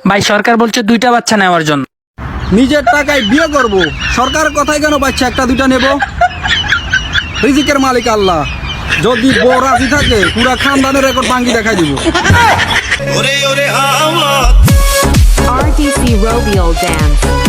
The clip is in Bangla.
ভাই সরকার বলছে 2টা বাচ্চা নেওয়ার জন্য। নিজের টাকায় বিয়ে করব, সরকারের কথাই কেন বাচ্চা একটা দুইটা নেব? রিজিকের মালিক আল্লাহ, যদি বউ রাজি থাকে পুরা খানদানের রেকর্ড ভাঙ্গি দেখাই দিব। RTC Robial Dance.